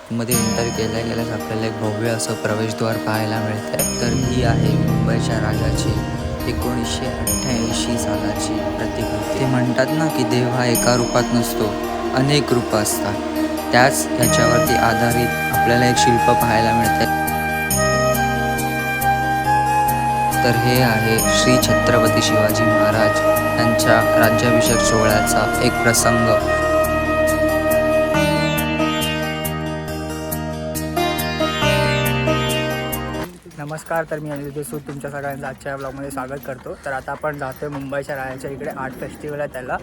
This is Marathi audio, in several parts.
आतमध्ये एंटर केल्या गेल्यास आपल्याला एक भव्य असं प्रवेशद्वार पाहायला मिळतंय। तर ही आहे मुंबईच्या राजाची 1988 सालाची प्रतिकृती। ते म्हणतात ना की देव हा एका रूपात नसतो, अनेक रूपं असतात। त्याच ह्याच्यावरती आधारित आपल्याला एक शिल्प पाहायला मिळतंय। तर हे आहे श्री छत्रपती शिवाजी महाराज यांच्या राज्याभिषेक सोहळ्याचा एक प्रसंग। नमस्कार, तर मी अनिल देशूत तुमच्या सगळ्यांचं आजच्या ब्लॉगमध्ये स्वागत करतो। तर आता आपण जातोय मुंबईच्या राजाच्या इकडे आर्ट फेस्टिवल आहे त्याला।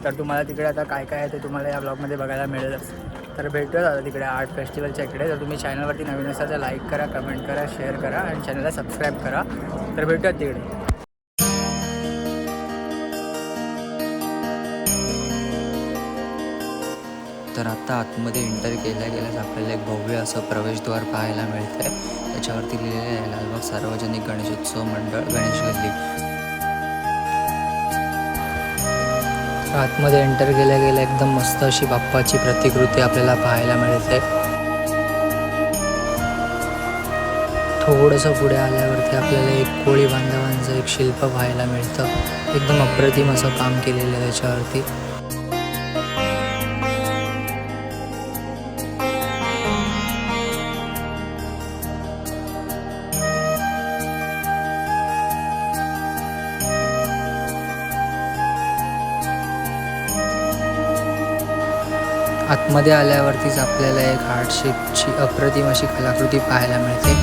तर तुम्हाला तिकडे आता काय काय आहे ते तुम्हाला या ब्लॉगमध्ये बघायला मिळेलच। तर भेटूया आता तिकडे आर्ट फेस्टिवलच्या इकडे। तर तुम्ही चॅनलवरती नवीन असाल तर लाईक करा, कमेंट करा, शेअर करा आणि चॅनलला सबस्क्राईब करा। तर भेटूयात तिकडे। तर आता आतमध्ये एंटर केल्या गेल्यास आपल्याला एक भव्य असं प्रवेशद्वार पाहायला मिळतंय। त्याच्यावरती लिहिलेलं आहे लालबाग सार्वजनिक गणेशोत्सव मंडळ गणेश गल्ली। आतमध्ये एंटर केल्या गेल्या एकदम मस्त अशी बाप्पाची प्रतिकृती आपल्याला पाहायला मिळते। थोडंसं पुढे आल्यावरती आपल्याला एक कोळी बांधवांचं एक शिल्प पाहायला मिळतं। एकदम अप्रतिम असं काम केलेलं आहे त्याच्यावरती। आतमध्ये आल्यावरतीच आपल्याला एक हार्टशेपची अप्रतिम अशी कलाकृती पाहायला मिळते।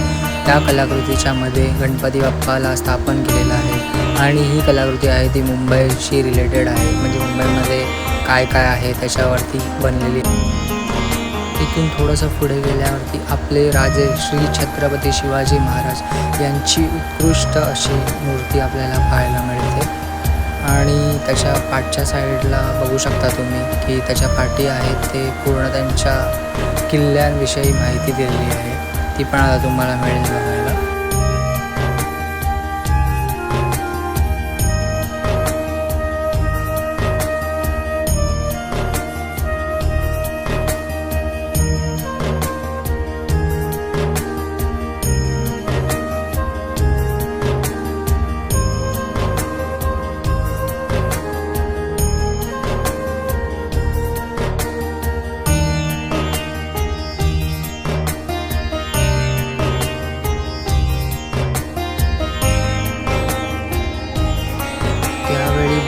त्या कलाकृतीच्या मध्ये गणपती बाप्पाला स्थापन केलेलं आहे आणि ही कलाकृती आहे ती मुंबईशी रिलेटेड आहे, म्हणजे मुंबईमध्ये काय काय आहे त्याच्यावरती बनलेली। इथून थोडंसं पुढे गेल्यावरती आपले राजे श्री छत्रपती शिवाजी महाराज यांची उत्कृष्ट अशी मूर्ती आपल्याला पाहायला मिळते। आणि त्याच्या पाठच्या साईडला बघू शकता तुम्ही की त्याच्या पाठी आहेत ते पूर्ण त्यांच्या किल्ल्यांविषयी माहिती दिलेली आहे, ती पण आता तुम्हाला मिळेल बघायला।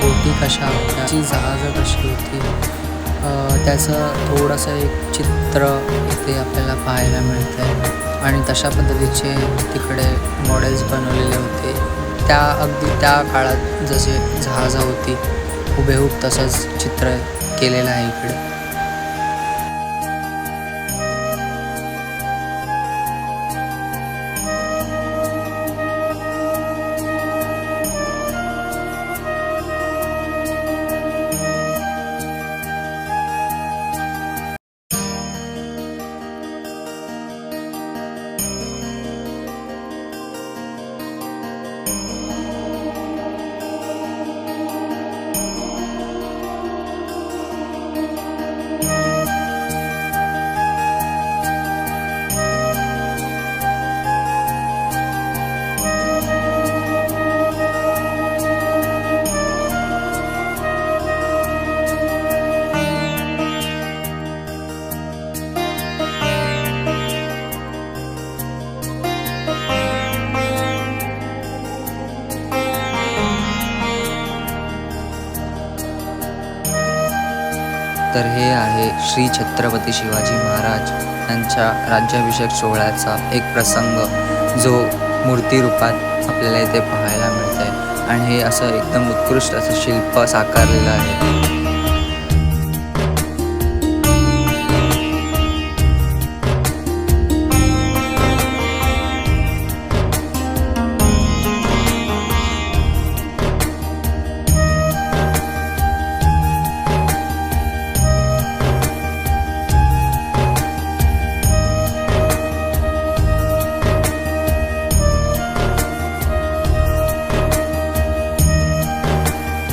बोटी कशा होत्या, ची जहाजं कशी होती, त्याचं थोडंसं एक चित्र इथे आपल्याला पाहायला मिळतं आहे। आणि तशा पद्धतीचे तिकडे मॉडेल्स बनवलेले होते, त्या अगदी त्या काळात जसे जहाजं होती हुबेहूब तसंच चित्र केलेलं आहे इकडे। तर हे आहे श्री छत्रपती शिवाजी महाराज यांच्या राज्याभिषेक सोहळ्याचा एक प्रसंग, जो मूर्ती रूपात आपल्याला इथे पाहायला मिळत आहे। आणि हे असं एकदम उत्कृष्ट असं शिल्प साकारलेलं आहे।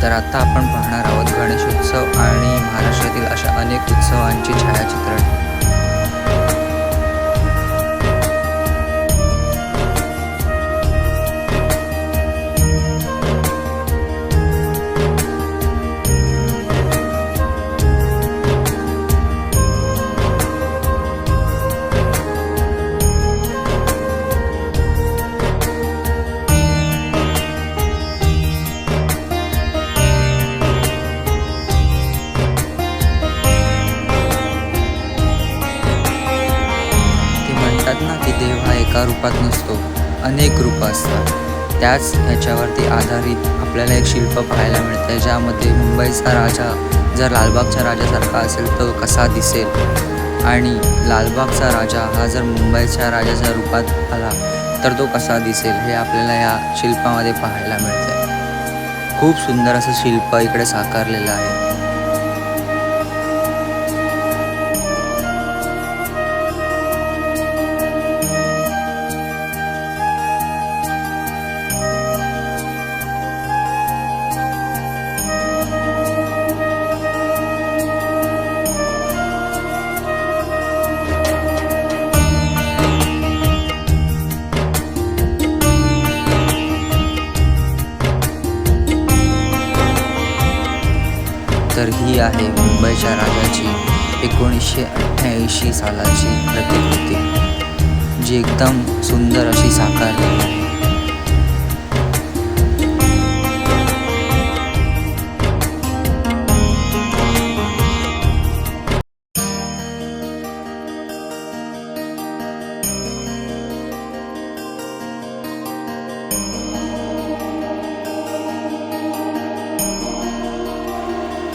तर आता आपण पाहणार आहोत गणेशोत्सव आणि महाराष्ट्रातील अशा अनेक उत्सवांची छायाचित्रण। म्हणतात ना की देव हा एका रूपात नसतो, अनेक रूपं असतात. त्याच ह्याच्यावरती आधारित आपल्याला एक शिल्प पाहायला मिळतं आहे, ज्यामध्ये मुंबईचा राजा जर लालबागच्या राजासारखा असेल तर कसा दिसेल, आणि लालबागचा राजा हा जर मुंबईच्या राजाच्या रूपात आला तर तो कसा दिसेल, हे आपल्याला या शिल्पामध्ये पाहायला मिळतं आहे. खूप सुंदर असं शिल्प इकडे साकारलेलं आहे. तर ही आहे मुंबईच्या राजाची 1988 सालाची प्रतिकृती, जी एकदम सुंदर अशी साकारलेली आहे.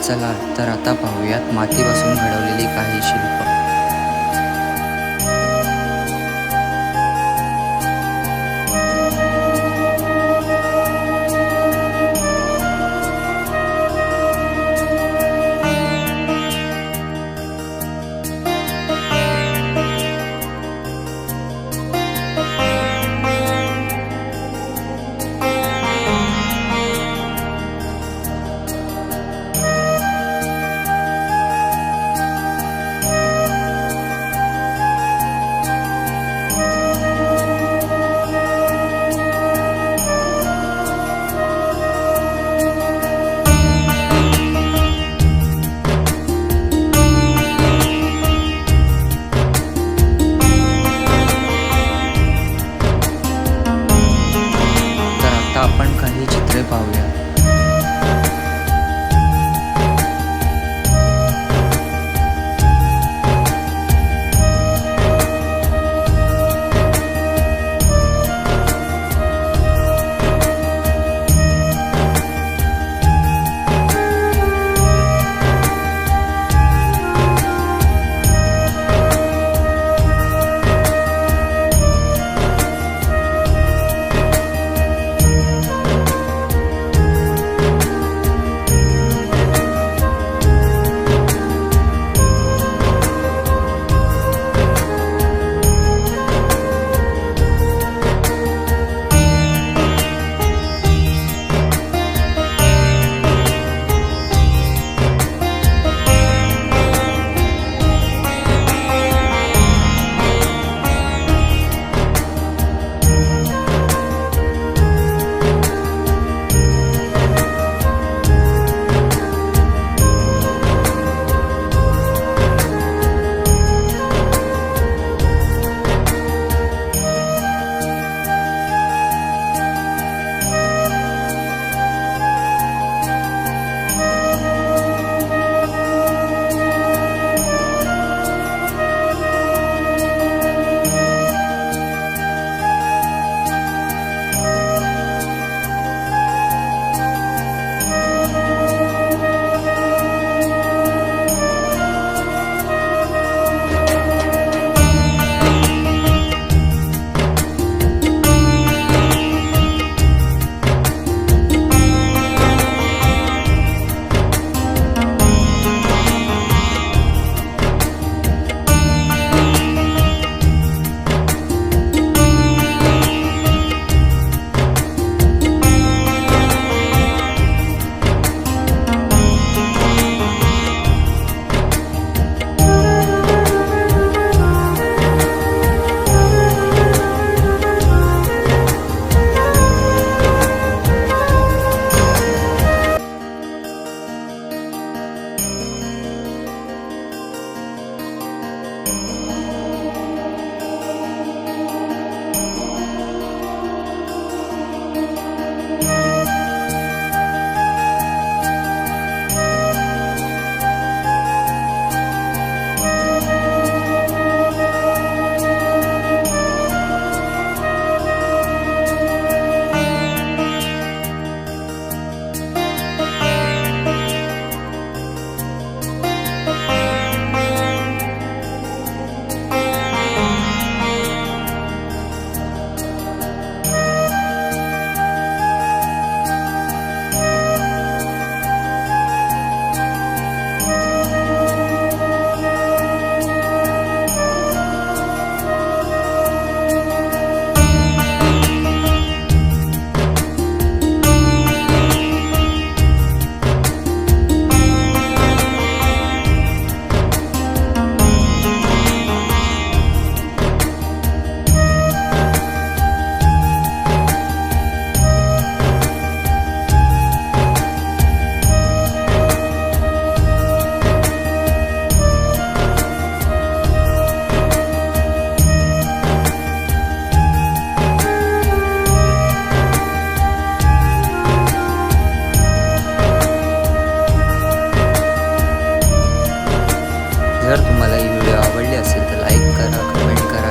चला तर आता पाहूयात मातीपासून घडवलेली काही शिल्प. आपण काही चित्रे पाहूया.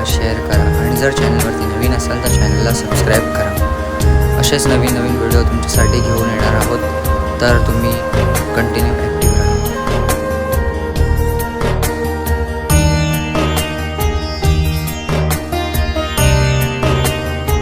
शेअर करा आणि जर चॅनलवरती नवीन असाल तर चॅनलला सबस्क्राईब करा. असेच नवीन व्हिडिओ तुमच्यासाठी घेऊन येणार आहोत, तर तुम्ही कंटिन्यू